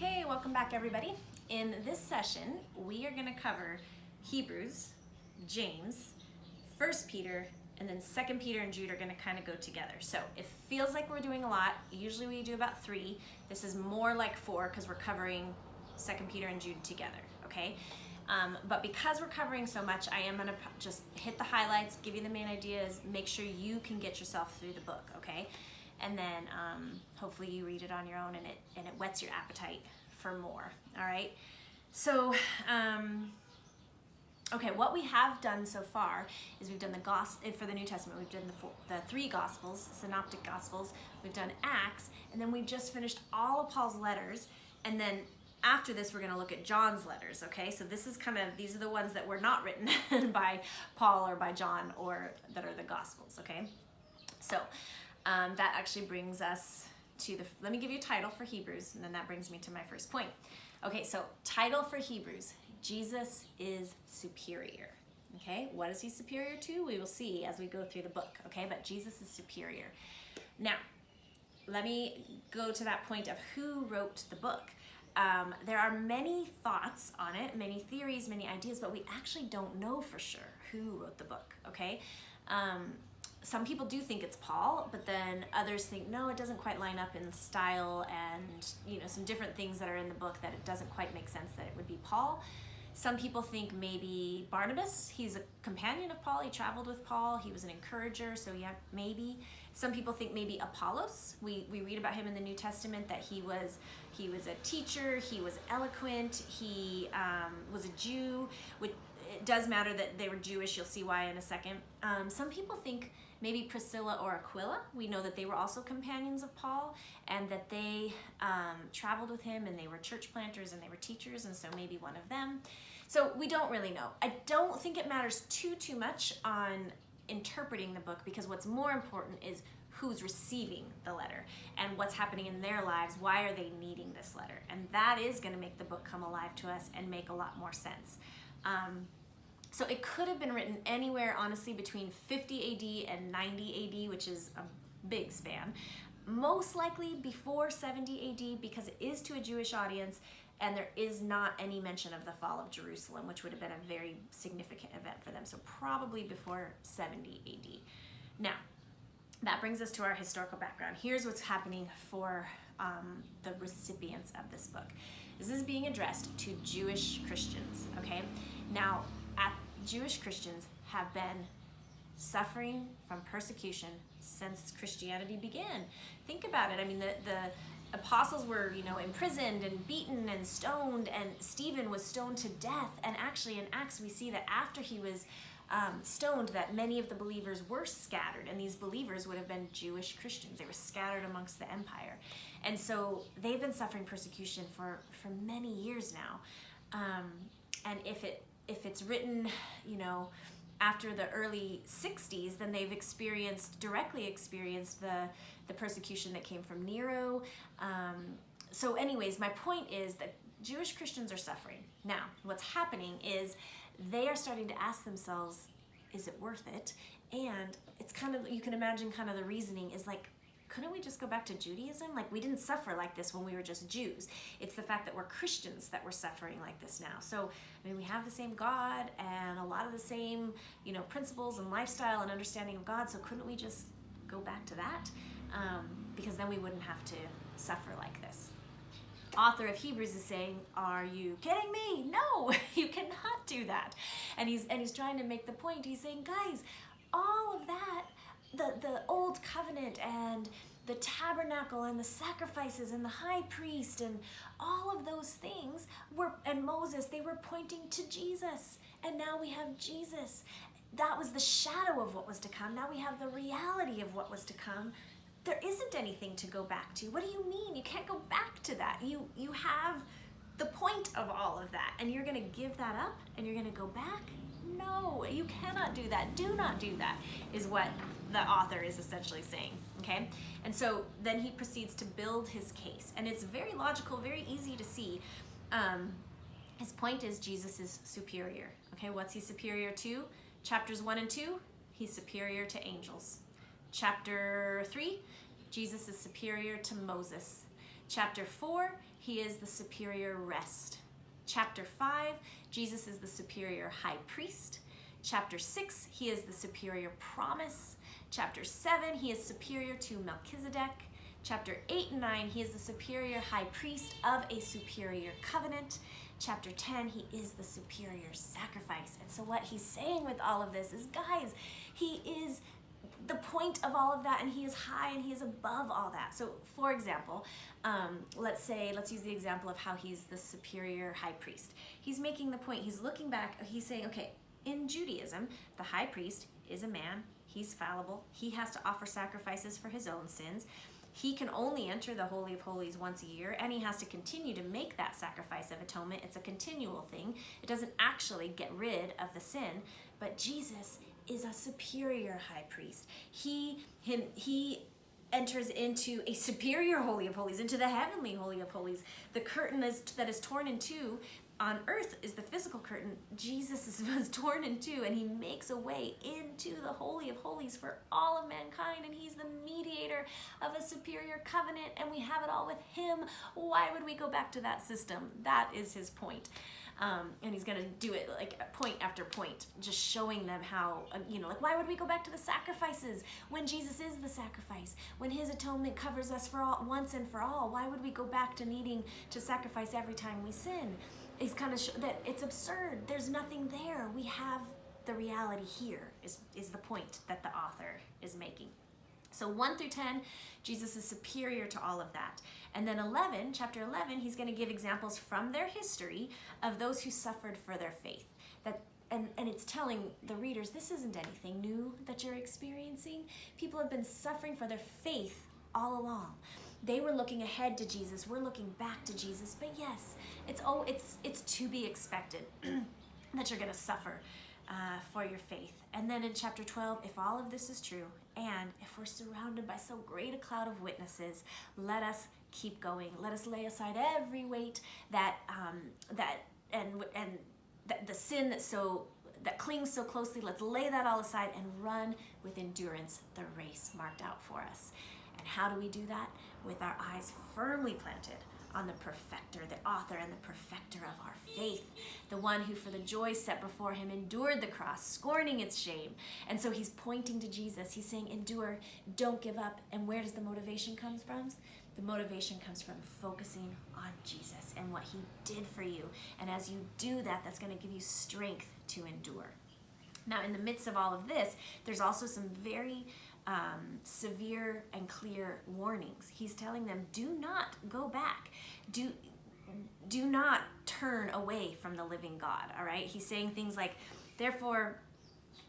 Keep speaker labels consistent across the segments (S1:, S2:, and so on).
S1: Okay, welcome back everybody. In this session, we are going to cover Hebrews, James, 1 Peter, and then 2 Peter and Jude are going to kind of go together. So it feels like we're doing a lot. Usually we do about 3. This is more like 4 because we're covering 2 Peter and Jude together, okay? But because we're covering so much, I am going to just hit the highlights, give you the main ideas, make sure you can get yourself through the book, okay? And then hopefully you read it on your own and it whets your appetite for more, all right? So, okay, what we have done so far is we've done the gospel for the New Testament. We've done the 3 Gospels, synoptic Gospels. We've done Acts, and then we just finished all of Paul's letters. And then after this, we're going to look at John's letters. Okay, so this is these are the ones that were not written by Paul or by John, or that are the Gospels. Okay, so that actually brings us to let me give you a title for Hebrews, and then that brings me to my first point. Okay, so title for Hebrews: Jesus is superior. Okay, what is he superior to? We will see as we go through the book. Okay, but Jesus is superior. Now, let me go to that point of who wrote the book. There are many thoughts on it, many theories, many ideas, but we actually don't know for sure who wrote the book. Okay. Some people do think it's Paul, but then others think, no, it doesn't quite line up in style and, some different things that are in the book that it doesn't quite make sense that it would be Paul. Some people think maybe Barnabas. He's a companion of Paul. He traveled with Paul. He was an encourager, so yeah, maybe. Some people think maybe Apollos. We read about him in the New Testament that he was a teacher. He was eloquent. He was a Jew. It does matter that they were Jewish. You'll see why in a second. Some people think maybe Priscilla or Aquila. We know that they were also companions of Paul and that they traveled with him and they were church planters and they were teachers, and so maybe one of them. So we don't really know. I don't think it matters too much on interpreting the book, because what's more important is who's receiving the letter and what's happening in their lives. Why are they needing this letter? And that is going to make the book come alive to us and make a lot more sense. So it could have been written anywhere, honestly, between 50 AD and 90 AD, which is a big span. Most likely before 70 AD, because it is to a Jewish audience, and there is not any mention of the fall of Jerusalem, which would have been a very significant event for them. So probably before 70 AD. Now, that brings us to our historical background. Here's what's happening for the recipients of this book. This is being addressed to Jewish Christians, okay? Now, Jewish Christians have been suffering from persecution since Christianity began. Think about it. I mean, the apostles were, imprisoned and beaten and stoned, and Stephen was stoned to death. And actually in Acts, we see that after he was stoned, that many of the believers were scattered, and these believers would have been Jewish Christians. They were scattered amongst the empire. And so they've been suffering persecution for many years now. And if it's written, after the early 60s, then they've directly experienced the persecution that came from Nero. So anyways, my point is that Jewish Christians are suffering. Now, what's happening is they are starting to ask themselves, is it worth it? And it's you can imagine the reasoning is like, couldn't we just go back to Judaism? Like, we didn't suffer like this when we were just Jews. It's the fact that we're Christians that we're suffering like this now. So, we have the same God and a lot of the same, principles and lifestyle and understanding of God. So couldn't we just go back to that? Because then we wouldn't have to suffer like this. Author of Hebrews is saying, are you kidding me? No, you cannot do that. And he's trying to make the point. He's saying, guys, all of that, the old covenant and the tabernacle and the sacrifices and the high priest and all of those things and Moses, they were pointing to Jesus. And now we have Jesus. That was the shadow of what was to come. Now we have the reality of what was to come. There isn't anything to go back to. What do you mean? You can't go back to that. You have the point of all of that, and you're going to give that up and you're going to go back? No, you cannot do that. Do not do that, is what the author is essentially saying, okay? And so then he proceeds to build his case, and it's very logical, very easy to see. His point is Jesus is superior, okay? What's he superior to? Chapters 1 and 2, he's superior to angels. Chapter 3, Jesus is superior to Moses. Chapter 4, he is the superior rest. Chapter 5, Jesus is the superior high priest. Chapter 6, he is the superior promise. Chapter 7, he is superior to Melchizedek. Chapter 8 and 9, he is the superior high priest of a superior covenant. Chapter 10, he is the superior sacrifice. And so what he's saying with all of this is, guys, he is the point of all of that, and he is high and he is above all that. So for example, let's use the example of how he's the superior high priest. He's making the point, he's looking back, he's saying, okay, in Judaism, the high priest is a man, he's fallible, he has to offer sacrifices for his own sins. He can only enter the Holy of Holies once a year, and he has to continue to make that sacrifice of atonement. It's a continual thing. It doesn't actually get rid of the sin, but Jesus is a superior high priest. He enters into a superior Holy of Holies, into the heavenly Holy of Holies. The curtain that is torn in two on earth is the physical curtain. Jesus was torn in two, and he makes a way into the Holy of Holies for all of mankind, and he's the mediator of a superior covenant, and we have it all with him. Why would we go back to that system? That is his point. And he's going to do it like point after point, just showing them how, like, why would we go back to the sacrifices when Jesus is the sacrifice? When his atonement covers us for all, once and for all, why would we go back to needing to sacrifice every time we sin? He's kind of that it's absurd. There's nothing there. We have the reality here is the point that the author is making. So 1 through 10, Jesus is superior to all of that. And then chapter 11, he's going to give examples from their history of those who suffered for their faith. And it's telling the readers, this isn't anything new that you're experiencing. People have been suffering for their faith all along. They were looking ahead to Jesus. We're looking back to Jesus. But yes, it's to be expected that you're going to suffer for your faith. And then in chapter 12, if all of this is true, and if we're surrounded by so great a cloud of witnesses, let us keep going. Let us lay aside every weight the sin that clings so closely. Let's lay that all aside and run with endurance the race marked out for us. And how do we do that? With our eyes firmly planted on the perfecter, the author and the perfecter of our faith, the one who for the joy set before him endured the cross, scorning its shame. And so he's pointing to Jesus. He's saying, endure, don't give up. And where does the motivation come from? The motivation comes from focusing on Jesus and what he did for you. And as you do that, that's going to give you strength to endure. Now, in the midst of all of this, there's also some very severe and clear warnings. He's telling them, do not go back. Do not turn away from the living God, all right? He's saying things like, therefore,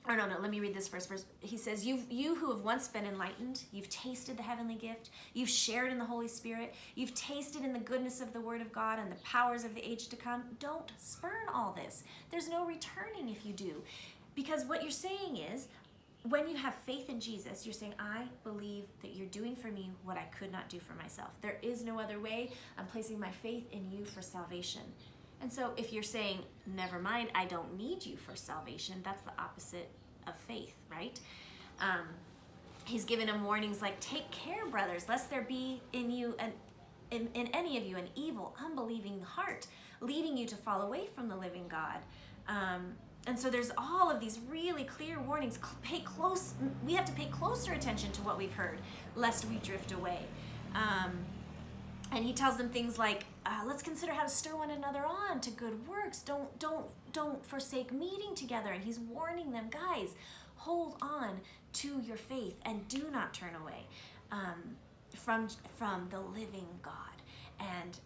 S1: or no, let me read this first verse. He says, you who have once been enlightened, you've tasted the heavenly gift, you've shared in the Holy Spirit, you've tasted in the goodness of the Word of God and the powers of the age to come. Don't spurn all this. There's no returning if you do. Because what you're saying is, when you have faith in Jesus, you're saying, I believe that you're doing for me what I could not do for myself. There is no other way. I'm placing my faith in you for salvation. And so if you're saying, never mind, I don't need you for salvation, that's the opposite of faith, right? He's given him warnings like, take care, brothers, lest there be in you in any of you an evil, unbelieving heart, leading you to fall away from the living God. And so there's all of these really clear warnings. We have to pay closer attention to what we've heard, lest we drift away. And he tells them things like, let's consider how to stir one another on to good works. Don't forsake meeting together. And he's warning them, guys, hold on to your faith and do not turn away from the living God. And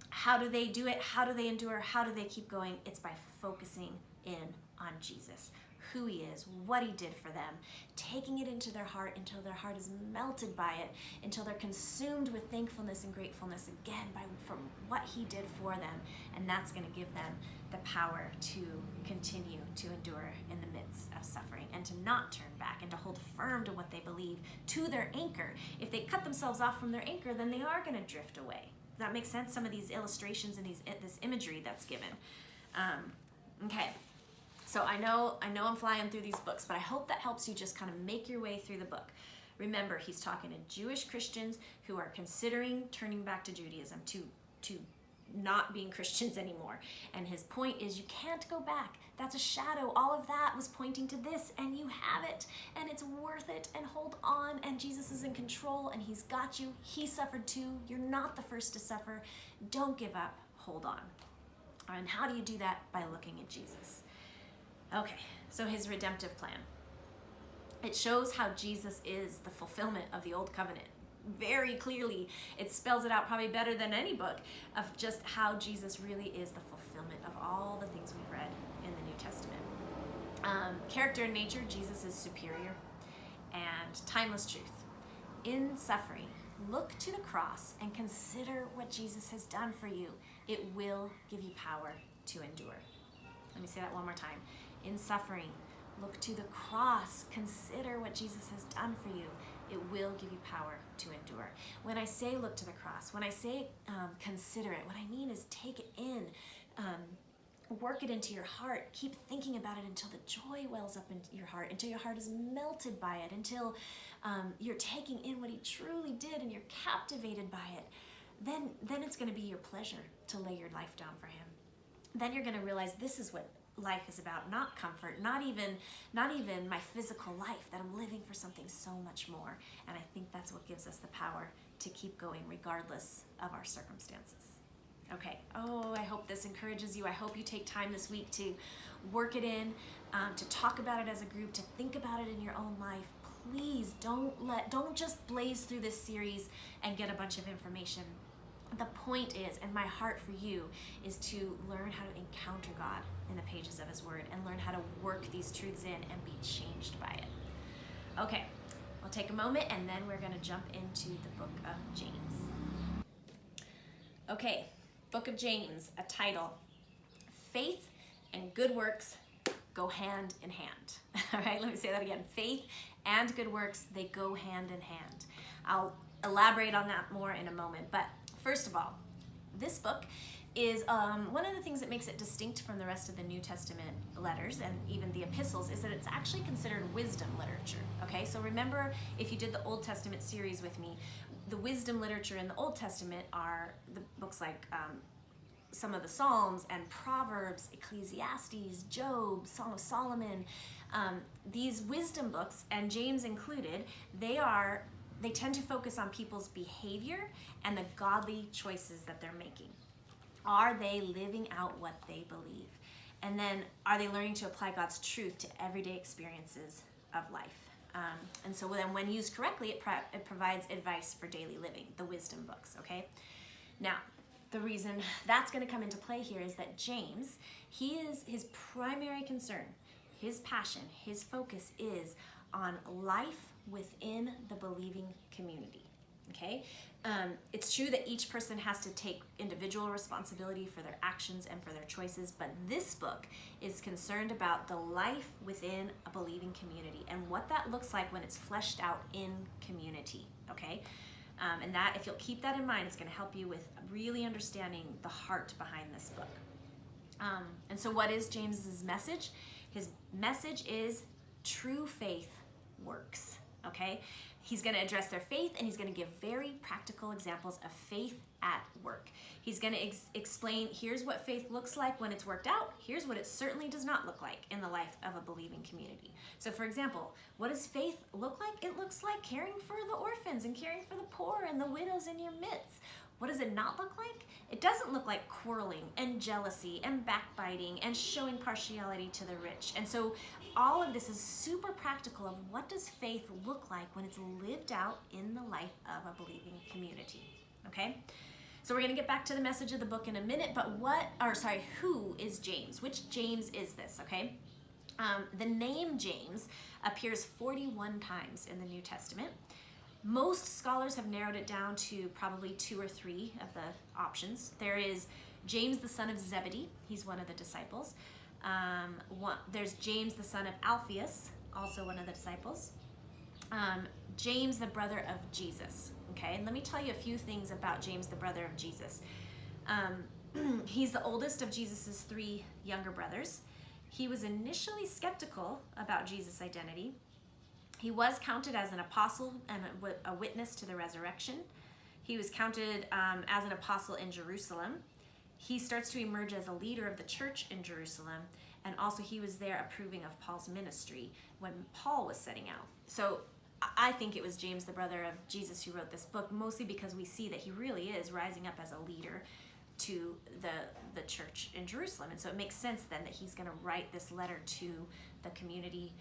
S1: how do they do it? How do they endure? How do they keep going? It's by focusing in on Jesus, who he is, what he did for them, taking it into their heart until their heart is melted by it, until they're consumed with thankfulness and gratefulness again from what he did for them. And that's going to give them the power to continue to endure in the midst of suffering and to not turn back and to hold firm to what they believe, to their anchor. If they cut themselves off from their anchor, then they are going to drift away. Does that make sense? Some of these illustrations and this imagery that's given. Okay. So I know I'm flying through these books, but I hope that helps you just kind of make your way through the book. Remember, he's talking to Jewish Christians who are considering turning back to Judaism, to not being Christians anymore. And his point is, you can't go back. That's a shadow. All of that was pointing to this, and you have it, and it's worth it, and hold on, and Jesus is in control, and he's got you. He suffered too. You're not the first to suffer. Don't give up. Hold on. And how do you do that? By looking at Jesus. Okay, so his redemptive plan. It shows how Jesus is the fulfillment of the old covenant. Very clearly, it spells it out probably better than any book of just how Jesus really is the fulfillment of all the things we've read in the New Testament. Character and nature, Jesus is superior, and timeless truth. In suffering, look to the cross and consider what Jesus has done for you. It will give you power to endure. Let me say that one more time. In suffering, look to the cross. Consider what Jesus has done for you. It will give you power to endure. When I say look to the cross, when I say consider it, what I mean is take it in, work it into your heart, keep thinking about it until the joy wells up into your heart, until your heart is melted by it, until you're taking in what he truly did and you're captivated by it. Then it's going to be your pleasure to lay your life down for him. Then you're going to realize this is what life is about, not comfort, not even my physical life, that I'm living for something so much more. And I think that's what gives us the power to keep going regardless of our circumstances. Okay, I hope this encourages you. I hope you take time this week to work it in, to talk about it as a group, to think about it in your own life. Please don't just blaze through this series and get a bunch of information. The point is, and my heart for you, is to learn how to encounter God in the pages of his word and learn how to work these truths in and be changed by it. Okay, we'll take a moment and then we're going to jump into the book of James. Okay, book of James, a title: Faith and good works go hand in hand. All right, let me say that again. Faith and good works, they go hand in hand. I'll elaborate on that more in a moment, but first of all, this book is one of the things that makes it distinct from the rest of the New Testament letters and even the epistles is that it's actually considered wisdom literature. Okay, so remember, if you did the Old Testament series with me, the wisdom literature in the Old Testament are the books like some of the Psalms and Proverbs, Ecclesiastes, Job, Song of Solomon. These wisdom books, and James included, they tend to focus on people's behavior and the godly choices that they're making. Are they living out what they believe? And then are they learning to apply God's truth to everyday experiences of life? And so then when used correctly, it provides advice for daily living, the wisdom books, okay? Now, the reason that's going to come into play here is that James, his primary concern, his passion, his focus is on life within the believing community, okay? It's true that each person has to take individual responsibility for their actions and for their choices, but this book is concerned about the life within a believing community and what that looks like when it's fleshed out in community, okay? And that, if you'll keep that in mind, it's going to help you with really understanding the heart behind this book. And so what is James's message? His message is true faith works, okay? He's going to address their faith, and he's going to give very practical examples of faith at work. He's going to explain, here's what faith looks like when it's worked out. Here's what it certainly does not look like in the life of a believing community. So for example, what does faith look like? It looks like caring for the orphans and caring for the poor and the widows in your midst. What does it not look like? It doesn't look like quarreling and jealousy and backbiting and showing partiality to the rich. And so all of this is super practical of what does faith look like when it's lived out in the life of a believing community, okay? So we're going to get back to the message of the book in a minute, but who is James? Which James is this, okay? The name James appears 41 times in the New Testament. Most scholars have narrowed it down to probably 2 or 3 of the options. There is James, the son of Zebedee. He's one of the disciples. There's James, the son of Alphaeus, also one of the disciples. James, the brother of Jesus. Okay, and let me tell you a few things about James, the brother of Jesus. He's the oldest of Jesus's 3 younger brothers. He was initially skeptical about Jesus' identity. He was counted as an apostle and a witness to the resurrection. He was counted as an apostle in Jerusalem. He starts to emerge as a leader of the church in Jerusalem, and also he was there approving of Paul's ministry when Paul was setting out. So I think it was James, the brother of Jesus, who wrote this book, mostly because we see that he really is rising up as a leader to the church in Jerusalem. And so it makes sense then that he's going to write this letter to the community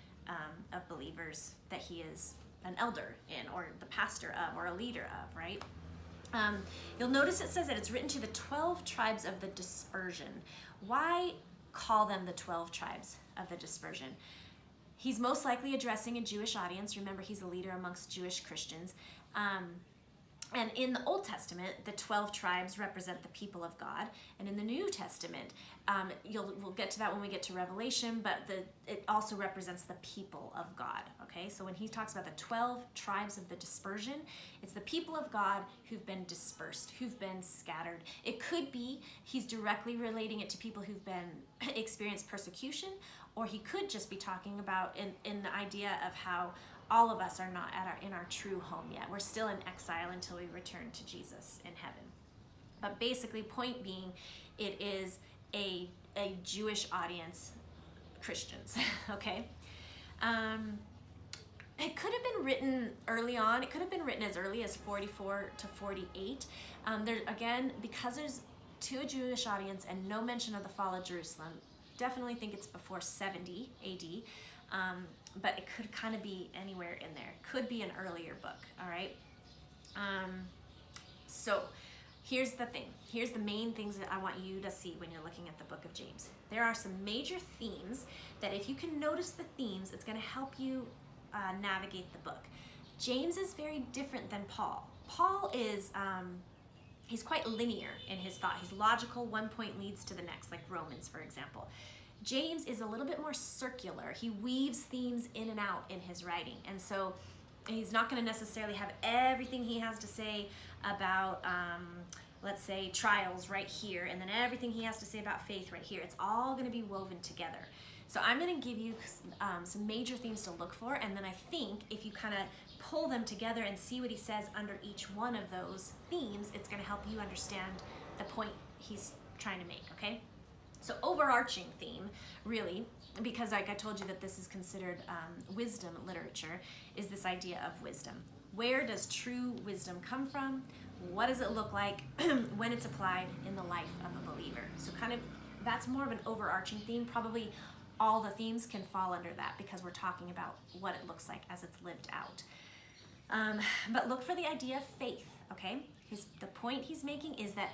S1: of believers that he is an elder in, or the pastor of, or a leader of, right? You'll notice it says that it's written to the 12 tribes of the dispersion. Why call them the 12 tribes of the dispersion? He's most likely addressing a Jewish audience. Remember, he's a leader amongst Jewish Christians. And in the Old Testament, the 12 tribes represent the people of God. And in the New Testament, we'll get to that when we get to Revelation, but it also represents the people of God, okay? So when he talks about the 12 tribes of the dispersion, it's the people of God who've been dispersed, who've been scattered. It could be he's directly relating it to people who've been experienced persecution, or he could just be talking about in the idea of how all of us are not in our true home yet. We're still in exile until we return to Jesus in heaven. But basically, point being, it is a Jewish audience, Christians, okay? It could have been written early on. It could have been written as early as 44 to 48. Again, because there's to a Jewish audience and no mention of the fall of Jerusalem, definitely think it's before 70 AD. But it could kind of be anywhere in there. Could be an earlier book, all right? So here's the thing. Here's the main things that I want you to see when you're looking at the book of James. There are some major themes that if you can notice the themes, it's going to help you navigate the book. James is very different than Paul. Paul is, he's quite linear in his thought. He's logical. One point leads to the next, like Romans, for example. James is a little bit more circular. He weaves themes in and out in his writing. And so he's not going to necessarily have everything he has to say about, let's say, trials right here, and then everything he has to say about faith right here. It's all going to be woven together. So I'm going to give you some major themes to look for, and then I think if you kind of pull them together and see what he says under each one of those themes, it's going to help you understand the point he's trying to make, okay? So overarching theme, really, because like I told you that this is considered wisdom literature, is this idea of wisdom. Where does true wisdom come from? What does it look like when it's applied in the life of a believer? So kind of, that's more of an overarching theme. Probably all the themes can fall under that because we're talking about what it looks like as it's lived out. But look for the idea of faith, okay? The point he's making is that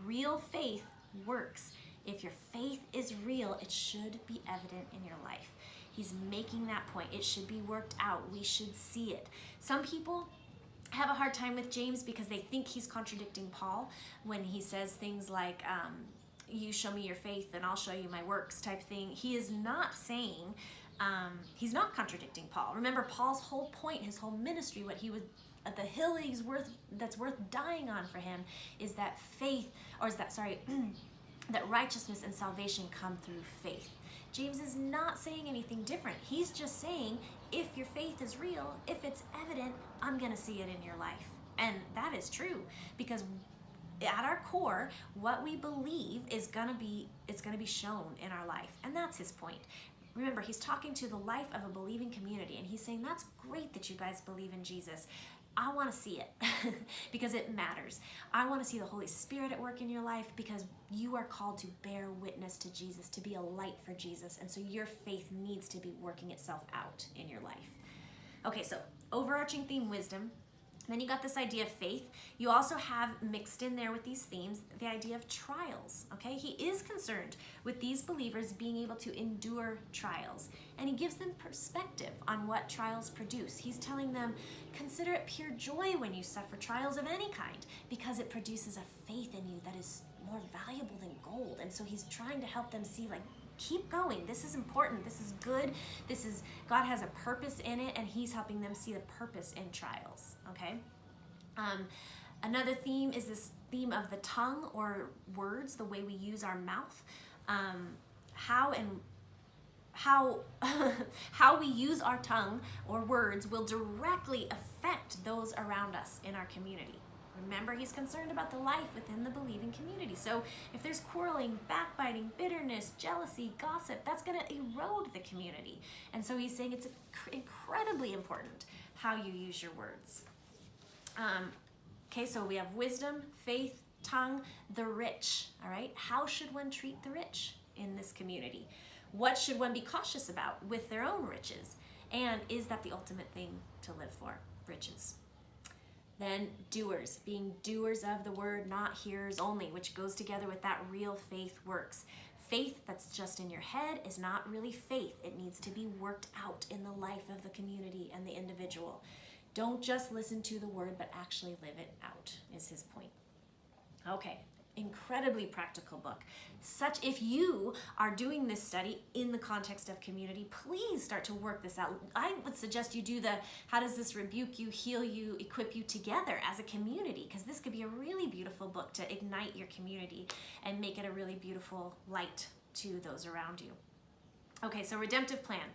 S1: real faith works. If your faith is real, it should be evident in your life. He's making that point. It should be worked out. We should see it. Some people have a hard time with James because they think he's contradicting Paul when he says things like, you show me your faith and I'll show you my works type thing. He is not saying, he's not contradicting Paul. Remember, Paul's whole point, his whole ministry, what he was, the hill that's worth dying on for him is that faith, or is that, sorry, that righteousness and salvation come through faith. James is not saying anything different. He's just saying, if your faith is real, if it's evident, I'm going to see it in your life. And that is true, because at our core, what we believe is going to be shown in our life. And that's his point. Remember, he's talking to the life of a believing community, and he's saying, that's great that you guys believe in Jesus. I want to see it because it matters. I want to see the Holy Spirit at work in your life because you are called to bear witness to Jesus, to be a light for Jesus. And so your faith needs to be working itself out in your life. Okay, so overarching theme, wisdom. Then you got this idea of faith. You also have mixed in there with these themes the idea of trials, okay? He is concerned with these believers being able to endure trials, and he gives them perspective on what trials produce. He's telling them, consider it pure joy when you suffer trials of any kind, because it produces a faith in you that is more valuable than gold. And so he's trying to help them see, like, keep going. This is important. This is good. God has a purpose in it, and he's helping them see the purpose in trials, okay? Another theme is this theme of the tongue or words, the way we use our mouth. How we use our tongue or words will directly affect those around us in our community. Remember, he's concerned about the life within the believing community. So if there's quarreling, backbiting, bitterness, jealousy, gossip, that's going to erode the community. And so he's saying it's incredibly important how you use your words. Okay, so we have wisdom, faith, tongue, the rich, all right? How should one treat the rich in this community? What should one be cautious about with their own riches? And is that the ultimate thing to live for, riches? Then doers, being doers of the word, not hearers only, which goes together with that real faith works. Faith that's just in your head is not really faith. It needs to be worked out in the life of the community and the individual. Don't just listen to the word, but actually live it out, is his point. Okay, incredibly practical book. If you are doing this study in the context of community, please start to work this out. I would suggest you do the how does this rebuke you, heal you, equip you together as a community, because this could be a really beautiful book to ignite your community and make it a really beautiful light to those around you. Okay, so redemptive plan.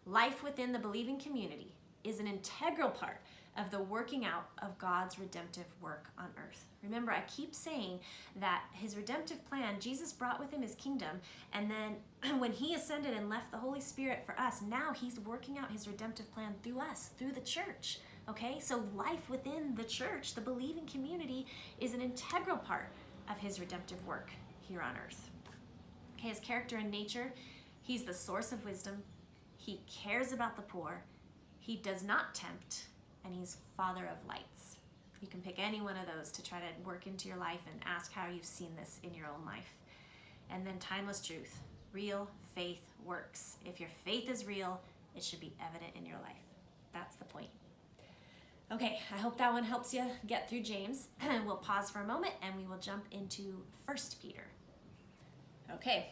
S1: Life within the believing community is an integral part of the working out of God's redemptive work on earth. Remember, I keep saying that his redemptive plan, Jesus brought with him his kingdom, and then when he ascended and left the Holy Spirit for us, now he's working out his redemptive plan through us, through the church. Okay, so life within the church, the believing community, is an integral part of his redemptive work here on earth. Okay, his character and nature, he's the source of wisdom, he cares about the poor, he does not tempt, and he's Father of lights. You can pick any one of those to try to work into your life and ask how you've seen this in your own life. And then timeless truth. Real faith works. If your faith is real, it should be evident in your life. That's the point. Okay, I hope that one helps you get through James. We'll pause for a moment and we will jump into 1 Peter. Okay,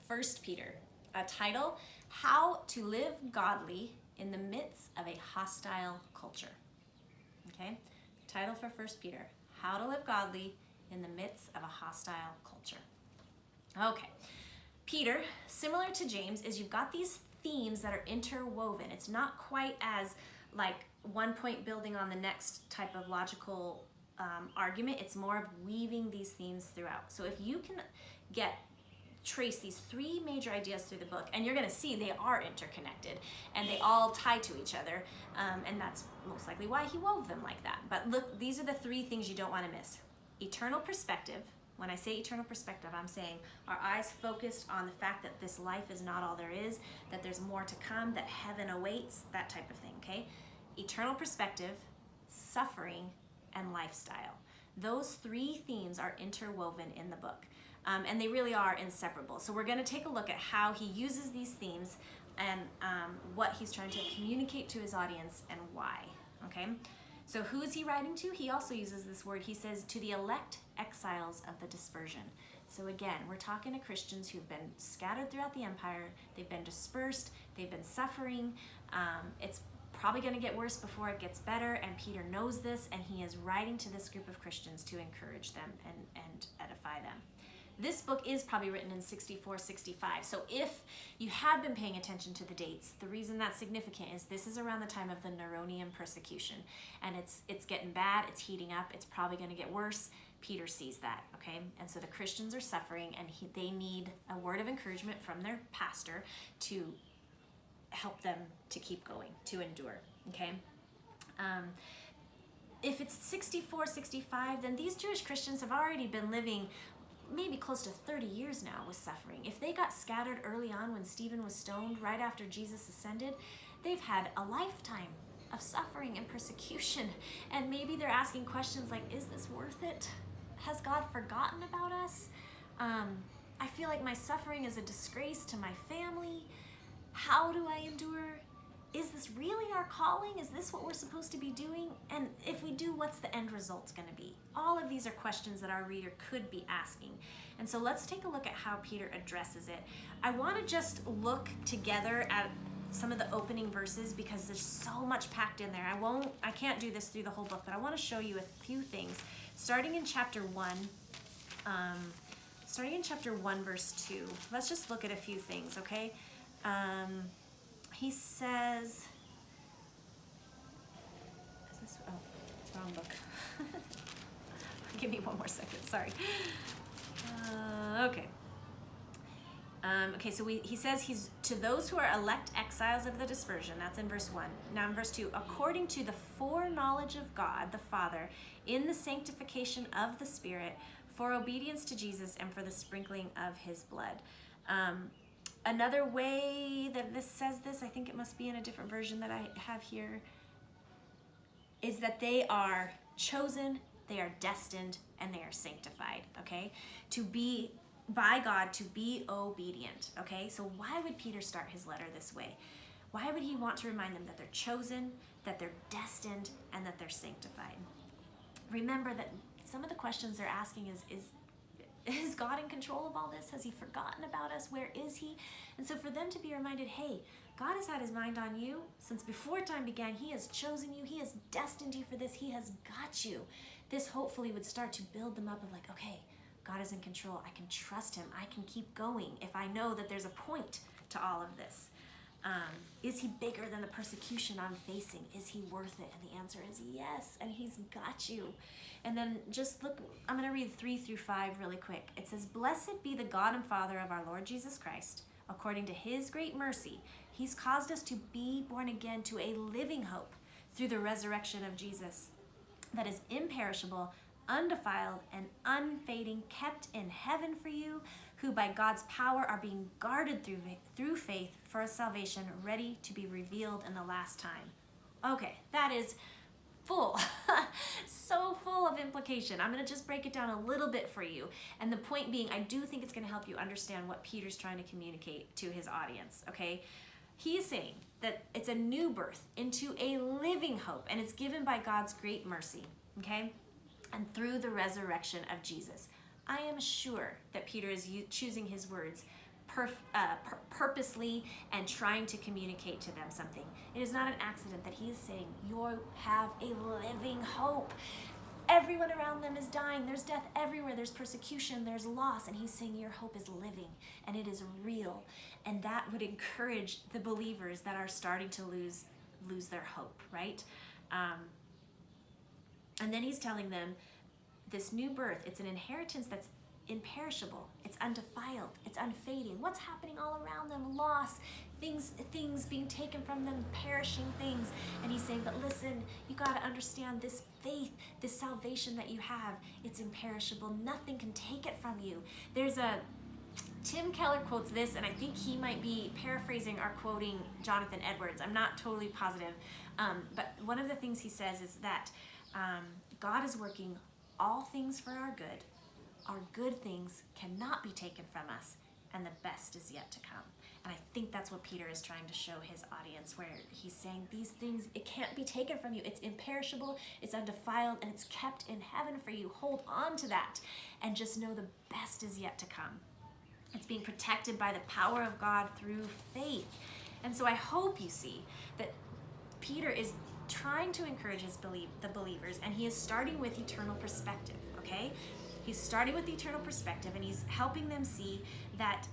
S1: 1 Peter, a title, How to Live Godly in the Midst of a Hostile Culture. Okay, title for 1 Peter, How to Live Godly in the Midst of a Hostile Culture. Okay, Peter, similar to James, is you've got these themes that are interwoven. It's not quite as like one point building on the next type of logical argument. It's more of weaving these themes throughout. So if you can trace these three major ideas through the book, and you're going to see they are interconnected and they all tie to each other, and that's most likely why he wove them like that. But look, these are the three things you don't want to miss. Eternal perspective. When I say eternal perspective, I'm saying our eyes focused on the fact that this life is not all there is, that there's more to come, that heaven awaits, that type of thing, okay? Eternal perspective, suffering, and lifestyle. Those three themes are interwoven in the book. And they really are inseparable. So we're going to take a look at how he uses these themes and what he's trying to communicate to his audience and why. Okay? So who is he writing to? He also uses this word. He says, to the elect exiles of the dispersion. So again, we're talking to Christians who've been scattered throughout the empire. They've been dispersed. They've been suffering. It's probably going to get worse before it gets better, and Peter knows this, and he is writing to this group of Christians to encourage them and edify them. This book is probably written in 64, 65. So if you have been paying attention to the dates, the reason that's significant is this is around the time of the Neronian persecution. And it's getting bad, it's heating up, it's probably going to get worse. Peter sees that, okay? And so the Christians are suffering, and they need a word of encouragement from their pastor to help them to keep going, to endure, okay? If it's 64, 65, then these Jewish Christians have already been living maybe close to 30 years now with suffering. If they got scattered early on when Stephen was stoned right after Jesus ascended, they've had a lifetime of suffering and persecution. And maybe they're asking questions like, is this worth it? Has God forgotten about us? I feel like my suffering is a disgrace to my family. How do I endure? Is this really our calling? Is this what we're supposed to be doing? And if we do, what's the end result going to be? All of these are questions that our reader could be asking. And so let's take a look at how Peter addresses it. I want to just look together at some of the opening verses because there's so much packed in there. I can't do this through the whole book, but I want to show you a few things. Starting in chapter 1, verse 2. Let's just look at a few things, okay? He says, is this, wrong book. Give me one more second, sorry. Okay. So he says he's to those who are elect exiles of the dispersion. That's in verse 1. Now in verse 2, according to the foreknowledge of God the Father, in the sanctification of the Spirit, for obedience to Jesus and for the sprinkling of his blood. Another way that this says this, I think it must be in a different version that I have here, is that they are chosen, they are destined, and they are sanctified, okay? To be, by God, to be obedient, okay? So why would Peter start his letter this way? Why would he want to remind them that they're chosen, that they're destined, and that they're sanctified? Remember that some of the questions they're asking is God in control of all this? Has he forgotten about us? Where is he? And so for them to be reminded, hey, God has had his mind on you since before time began. He has chosen you. He has destined you for this. He has got you. This hopefully would start to build them up of like, okay, God is in control. I can trust him. I can keep going if I know that there's a point to all of this. Is he bigger than the persecution I'm facing? Is he worth it? And the answer is yes, and he's got you. And then just look, I'm going to read 3 through 5 really quick. It says, blessed be the God and Father of our Lord Jesus Christ. According to his great mercy, he's caused us to be born again to a living hope through the resurrection of Jesus that is imperishable, undefiled, and unfading, kept in heaven for you, who by God's power are being guarded through faith for a salvation ready to be revealed in the last time. Okay, that is full, so full of implication. I'm going to just break it down a little bit for you. And the point being, I do think it's going to help you understand what Peter's trying to communicate to his audience, okay? He is saying that it's a new birth into a living hope, and it's given by God's great mercy, okay? And through the resurrection of Jesus. I am sure that Peter is choosing his words purposely and trying to communicate to them something. It is not an accident that he is saying, you have a living hope. Everyone around them is dying. There's death everywhere. There's persecution. There's loss. And he's saying your hope is living and it is real. And that would encourage the believers that are starting to lose their hope, right? And then he's telling them this new birth, it's an inheritance that's imperishable, it's undefiled, it's unfading. What's happening all around them? Loss, things being taken from them, perishing things. And he's saying, but listen, you got to understand this faith, this salvation that you have, it's imperishable. Nothing can take it from you. Tim Keller quotes this, and I think he might be paraphrasing or quoting Jonathan Edwards. I'm not totally positive. But one of the things he says is that God is working all things for our good. Our good things cannot be taken from us, and the best is yet to come. And I think that's what Peter is trying to show his audience, where he's saying these things, it can't be taken from you. It's imperishable, it's undefiled, and it's kept in heaven for you. Hold on to that, and just know the best is yet to come. It's being protected by the power of God through faith. And so I hope you see that Peter is trying to encourage the believers, and he is starting with eternal perspective, okay? He's starting with the eternal perspective, and he's helping them see that,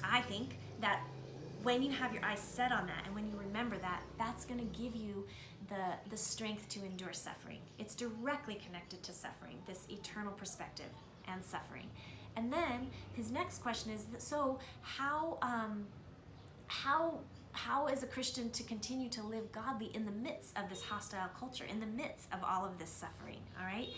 S1: I think, that when you have your eyes set on that, and when you remember that, that's going to give you the strength to endure suffering. It's directly connected to suffering, this eternal perspective and suffering. And then his next question is, so how is a Christian to continue to live godly in the midst of this hostile culture, in the midst of all of this suffering, all right?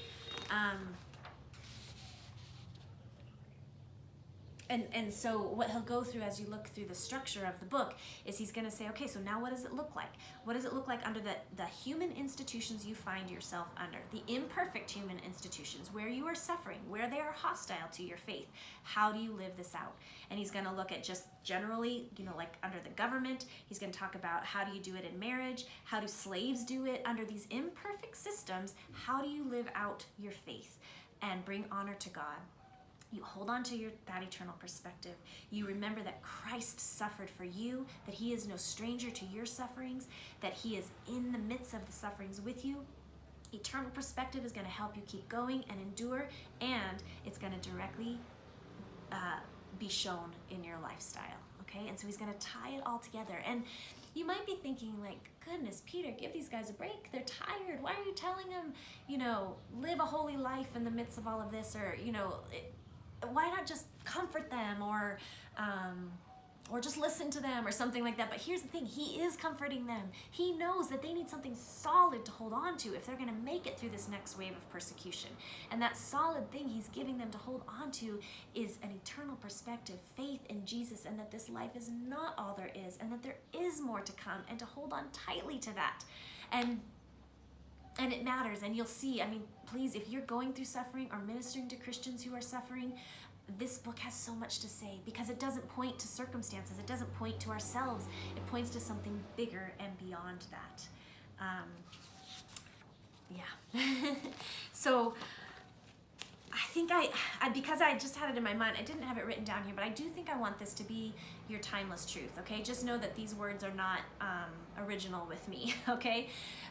S1: And so what he'll go through as you look through the structure of the book is he's going to say, okay, so now what does it look like? What does it look like under the human institutions you find yourself under, the imperfect human institutions where you are suffering, where they are hostile to your faith? How do you live this out? And he's going to look at just generally, like under the government. He's going to talk about how do you do it in marriage? How do slaves do it under these imperfect systems? How do you live out your faith and bring honor to God? You hold on to that eternal perspective. You remember that Christ suffered for you, that he is no stranger to your sufferings, that he is in the midst of the sufferings with you. Eternal perspective is going to help you keep going and endure, and it's going to directly be shown in your lifestyle, okay? And so he's going to tie it all together. And you might be thinking like, goodness, Peter, give these guys a break. They're tired. Why are you telling them, live a holy life in the midst of all of this? Or, why not just comfort them or just listen to them or something like that? But here's the thing, he is comforting them. He knows that they need something solid to hold on to if they're gonna make it through this next wave of persecution. And that solid thing he's giving them to hold on to is an eternal perspective, faith in Jesus, and that this life is not all there is, and that there is more to come, and to hold on tightly to that. And it matters, and you'll see, please, if you're going through suffering or ministering to Christians who are suffering, this book has so much to say, because it doesn't point to circumstances, it doesn't point to ourselves, it points to something bigger and beyond that. So I think because I just had it in my mind, I didn't have it written down here, but I do think I want this to be your timeless truth, okay? Just know that these words are not original with me, okay?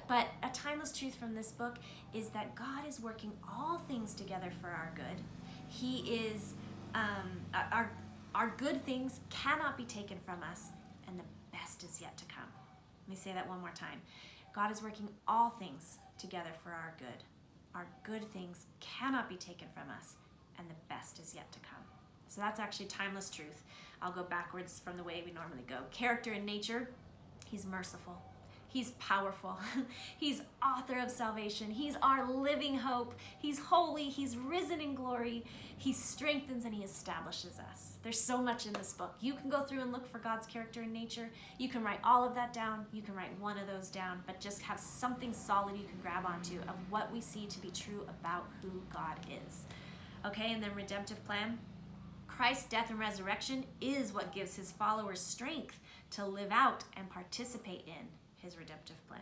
S1: But a timeless truth from this book is that God is working all things together for our good. He is, our good things cannot be taken from us, and the best is yet to come. Let me say that one more time. God is working all things together for our good. Our good things cannot be taken from us, and the best is yet to come. So that's actually timeless truth. I'll go backwards from the way we normally go. Character and nature, he's merciful. He's powerful. He's author of salvation. He's our living hope. He's holy. He's risen in glory. He strengthens and he establishes us. There's so much in this book. You can go through and look for God's character and nature. You can write all of that down. You can write one of those down, but just have something solid you can grab onto of what we see to be true about who God is. Okay, and then redemptive plan. Christ's death and resurrection is what gives his followers strength to live out and participate in his redemptive plan.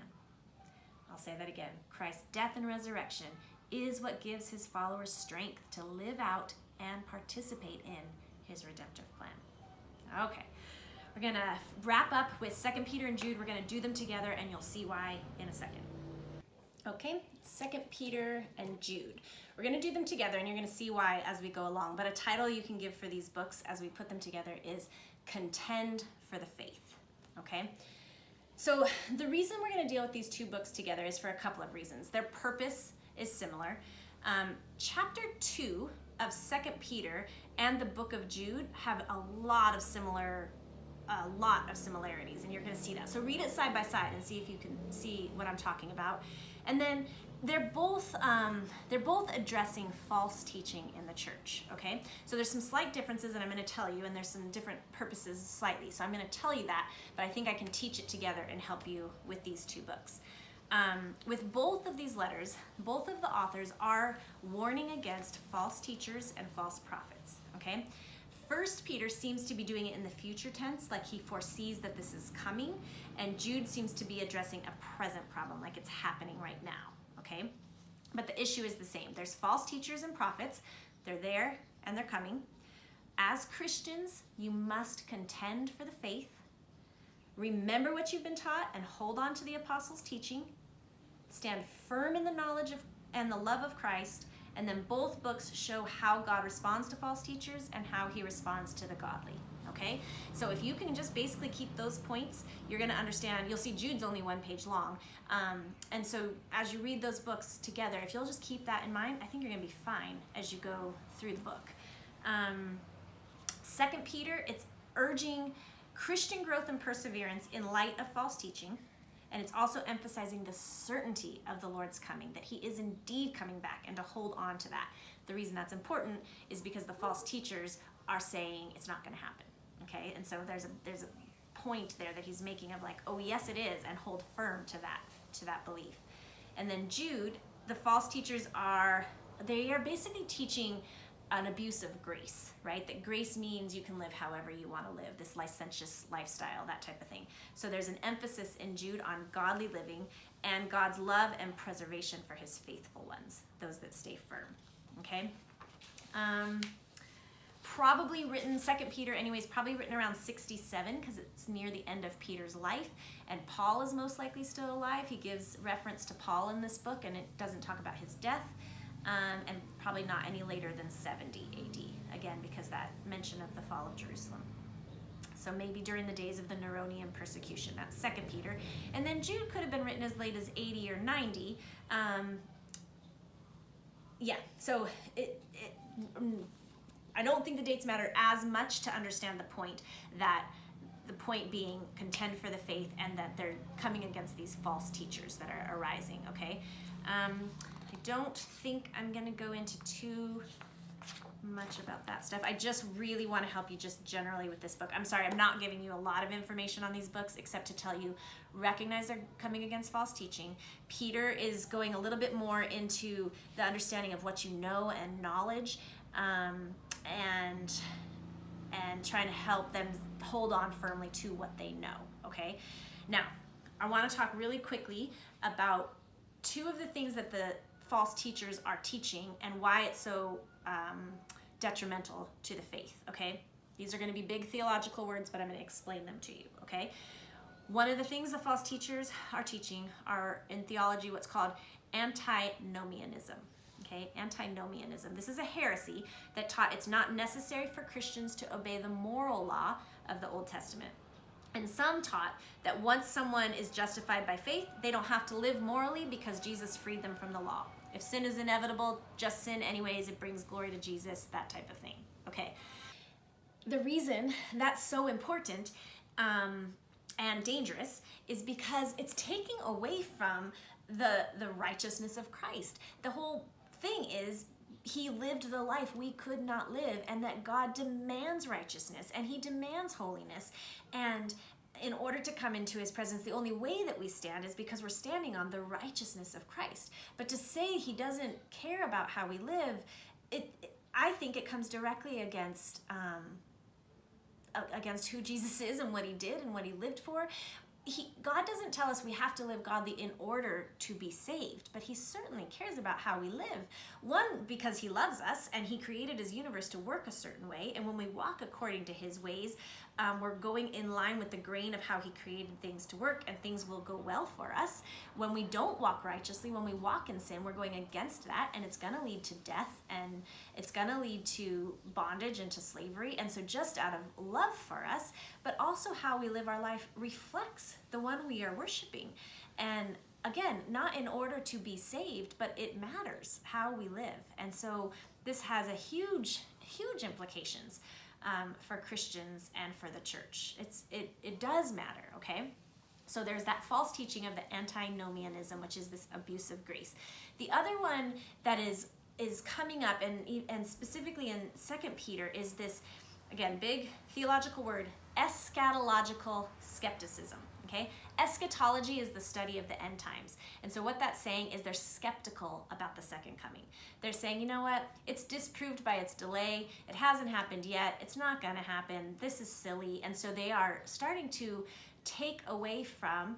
S1: I'll say that again. Christ's death and resurrection is what gives his followers strength to live out and participate in his redemptive plan. Okay, we're gonna wrap up with 2 Peter and Jude. We're gonna do them together and you'll see why in a second. Okay, 2 Peter and Jude. We're gonna do them together and you're gonna see why as we go along. But a title you can give for these books as we put them together is Contend for the Faith, okay? So the reason we're going to deal with these two books together is for a couple of reasons. Their purpose is similar. Chapter 2 of 2 Peter and the book of Jude have a lot of similarities, and you're going to see that. So read it side by side and see if you can see what I'm talking about. And then they're both addressing false teaching in the church, okay? So there's some slight differences, and I'm going to tell you, and there's some different purposes slightly. So I'm going to tell you that, but I think I can teach it together and help you with these two books. With both of these letters, both of the authors are warning against false teachers and false prophets, okay? 1 Peter seems to be doing it in the future tense, like he foresees that this is coming, and Jude seems to be addressing a present problem, like it's happening right now. Okay, but the issue is the same. There's false teachers and prophets. They're there and they're coming. As Christians, you must contend for the faith. Remember what you've been taught and hold on to the apostles' teaching. Stand firm in the knowledge of and the love of Christ. And then both books show how God responds to false teachers and how he responds to the godly. Okay, so if you can just basically keep those points, you're going to understand. You'll see Jude's only one page long. And so as you read those books together, if you'll just keep that in mind, I think you're going to be fine as you go through the book. 2 Peter, it's urging Christian growth and perseverance in light of false teaching. And it's also emphasizing the certainty of the Lord's coming, that he is indeed coming back, and to hold on to that. The reason that's important is because the false teachers are saying it's not going to happen. Okay, and so there's a point there that he's making of like, oh yes it is, and hold firm to that belief. And then Jude, the false teachers are basically teaching an abuse of grace, right? That grace means you can live however you want to live, this licentious lifestyle, that type of thing. So there's an emphasis in Jude on godly living and God's love and preservation for his faithful ones, those that stay firm. Okay. Probably written, 2 Peter anyways, probably written around 67 because it's near the end of Peter's life, and Paul is most likely still alive. He gives reference to Paul in this book, and it doesn't talk about his death, and probably not any later than 70 AD, again, because that mention of the fall of Jerusalem. So maybe during the days of the Neronian persecution. That's 2 Peter. And then Jude could have been written as late as 80 or 90. So I don't think the dates matter as much to understand the point, that the point being contend for the faith and that they're coming against these false teachers that are arising, okay? I don't think I'm going to go into too much about that stuff. I just really want to help you just generally with this book. I'm sorry, I'm not giving you a lot of information on these books except to tell you, recognize they're coming against false teaching. Peter is going a little bit more into the understanding of what you know and knowledge, and trying to help them hold on firmly to what they know, okay? Now, I want to talk really quickly about two of the things that the false teachers are teaching and why it's so detrimental to the faith, okay? These are going to be big theological words, but I'm going to explain them to you, okay? One of the things the false teachers are teaching are, in theology, what's called antinomianism, okay? Antinomianism. This is a heresy that taught it's not necessary for Christians to obey the moral law of the Old Testament. And some taught that once someone is justified by faith, they don't have to live morally because Jesus freed them from the law. If sin is inevitable, just sin anyways, it brings glory to Jesus, that type of thing, okay? The reason that's so important and dangerous is because it's taking away from the righteousness of Christ. The whole thing is, he lived the life we could not live, and that God demands righteousness and he demands holiness. And in order to come into his presence, the only way that we stand is because we're standing on the righteousness of Christ. But to say he doesn't care about how we live, I think it comes directly against who Jesus is and what he did and what he lived for. God doesn't tell us we have to live godly in order to be saved, but he certainly cares about how we live. One, because he loves us and he created his universe to work a certain way, and when we walk according to his ways, we're going in line with the grain of how he created things to work, and things will go well for us. When we don't walk righteously, when we walk in sin, we're going against that, and it's going to lead to death, and it's going to lead to bondage and to slavery. And so just out of love for us, but also how we live our life reflects the one we are worshiping. And again, not in order to be saved, but it matters how we live. And so this has a huge implications for Christians and for the church. It does matter, okay? So there's that false teaching of the antinomianism, which is this abuse of grace. The other one that is coming up, and specifically in 2 Peter, is this, again, big theological word, eschatological skepticism. Okay? Eschatology is the study of the end times. And so what that's saying is they're skeptical about the second coming. They're saying, you know what? It's disproved by its delay. It hasn't happened yet. It's not going to happen. This is silly. And so they are starting to take away from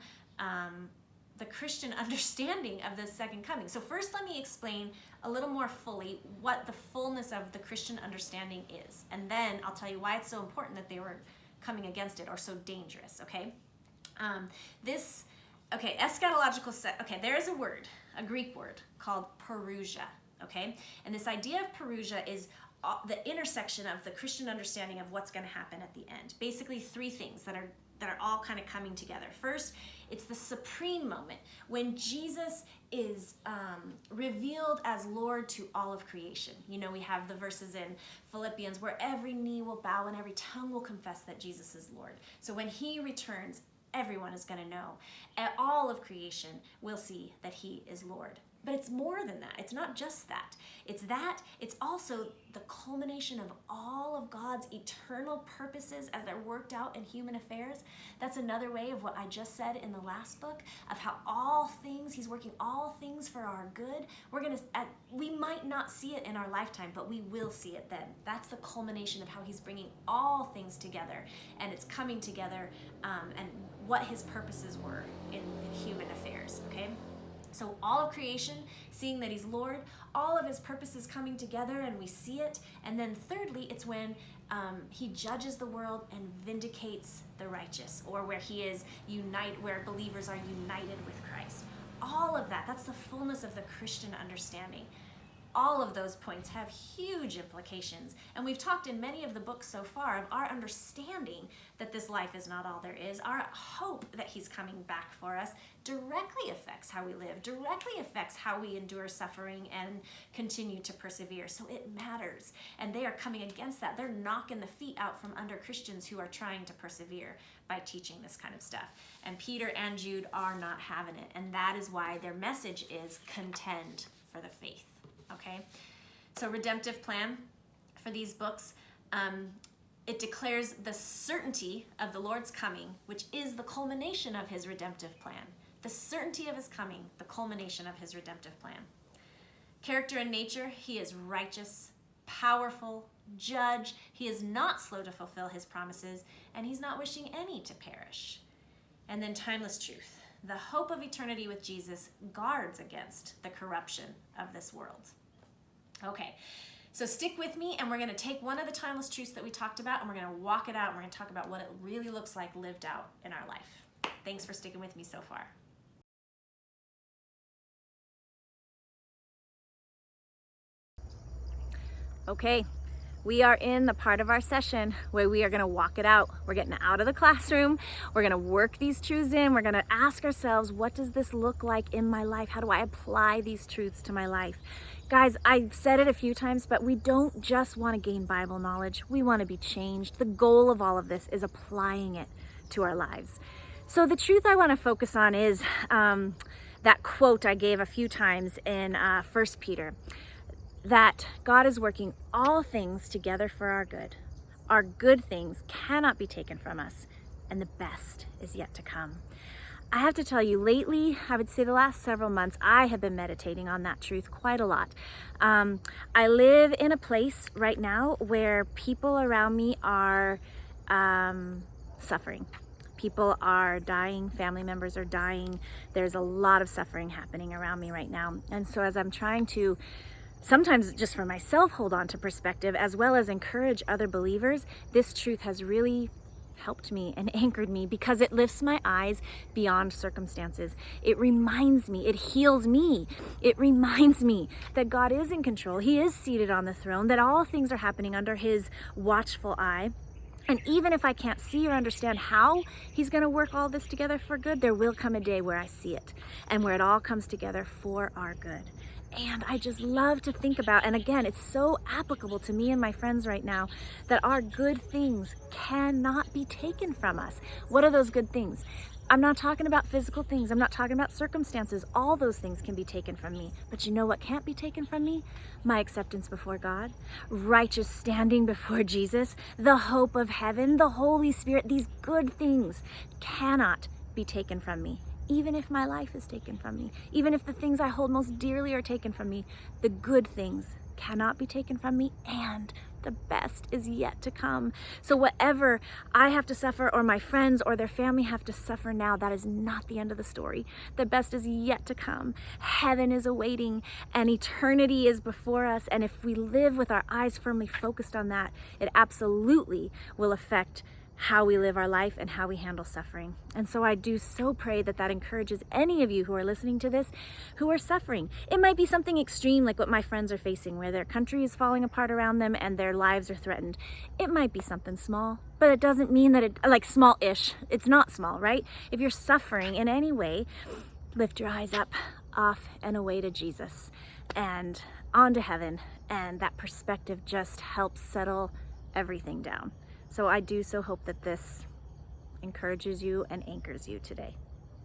S1: the Christian understanding of the second coming. So first, let me explain a little more fully what the fullness of the Christian understanding is. And then I'll tell you why it's so important that they were coming against it, or so dangerous, okay? Eschatological, there is a word, a Greek word called parousia, okay? And this idea of parousia is the intersection of the Christian understanding of what's going to happen at the end. Basically, three things that are all kind of coming together. First, it's the supreme moment when Jesus is revealed as Lord to all of creation. You know, we have the verses in Philippians where every knee will bow and every tongue will confess that Jesus is Lord. So when he returns, everyone is going to know. And all of creation will see that he is Lord. But it's more than that. It's not just that. It's also the culmination of all of God's eternal purposes as they're worked out in human affairs. That's another way of what I just said in the last book, of how he's working all things for our good. We might not see it in our lifetime, but we will see it then. That's the culmination of how he's bringing all things together, and it's coming together, and what his purposes were in human affairs, okay? So all of creation, seeing that he's Lord, all of his purposes coming together, and we see it. And then thirdly, it's when he judges the world and vindicates the righteous, or where where believers are united with Christ. All of that's the fullness of the Christian understanding. all of those points have huge implications. And we've talked in many of the books so far of our understanding that this life is not all there is. Our hope that he's coming back for us directly affects how we live, directly affects how we endure suffering and continue to persevere. So it matters. And they are coming against that. They're knocking the feet out from under Christians who are trying to persevere by teaching this kind of stuff. And Peter and Jude are not having it. And that is why their message is contend for the faith. Okay? So redemptive plan for these books, it declares the certainty of the Lord's coming, which is the culmination of his redemptive plan. The certainty of his coming, the culmination of his redemptive plan. Character and nature, he is righteous, powerful, judge. He is not slow to fulfill his promises, and he's not wishing any to perish. And then timeless truth. The hope of eternity with Jesus guards against the corruption of this world. Okay, so stick with me, and we're going to take one of the timeless truths that we talked about, and we're going to walk it out, and we're going to talk about what it really looks like lived out in our life. Thanks for sticking with me so far. Okay, we are in the part of our session where we are going to walk it out. We're getting out of the classroom. We're going to work these truths in. We're going to ask ourselves, what does this look like in my life? How do I apply these truths to my life? Guys, I've said it a few times, but we don't just want to gain Bible knowledge. We want to be changed. The goal of all of this is applying it to our lives. So the truth I want to focus on is that quote I gave a few times in 1 Peter. That God is working all things together for our good. Our good things cannot be taken from us, and the best is yet to come. I have to tell you, lately, I would say the last several months, I have been meditating on that truth quite a lot. I live in a place right now where people around me are suffering. People are dying, family members are dying. There's a lot of suffering happening around me right now. And so as I'm trying to sometimes just for myself hold on to perspective as well as encourage other believers, this truth has really helped me and anchored me because it lifts my eyes beyond circumstances. It reminds me, it heals me. It reminds me that God is in control. He is seated on the throne, that all things are happening under his watchful eye. And even if I can't see or understand how he's going to work all this together for good, there will come a day where I see it and where it all comes together for our good. And I just love to think about, and again, it's so applicable to me and my friends right now, that our good things cannot be taken from us. What are those good things? I'm not talking about physical things. I'm not talking about circumstances. All those things can be taken from me. But you know what can't be taken from me? My acceptance before God, righteous standing before Jesus, the hope of heaven, the Holy Spirit. These good things cannot be taken from me. Even if my life is taken from me, even if the things I hold most dearly are taken from me, the good things cannot be taken from me, and the best is yet to come. So whatever I have to suffer or my friends or their family have to suffer now, that is not the end of the story. The best is yet to come. Heaven is awaiting and eternity is before us. And if we live with our eyes firmly focused on that, it absolutely will affect how we live our life and how we handle suffering. And so I do so pray that that encourages any of you who are listening to this who are suffering. It might be something extreme like what my friends are facing, where their country is falling apart around them and their lives are threatened. It might be something small, but it doesn't mean that like small-ish. It's not small, right? If you're suffering in any way, lift your eyes up, off and away to Jesus and on to heaven. And that perspective just helps settle everything down. So I do so hope that this encourages you and anchors you today.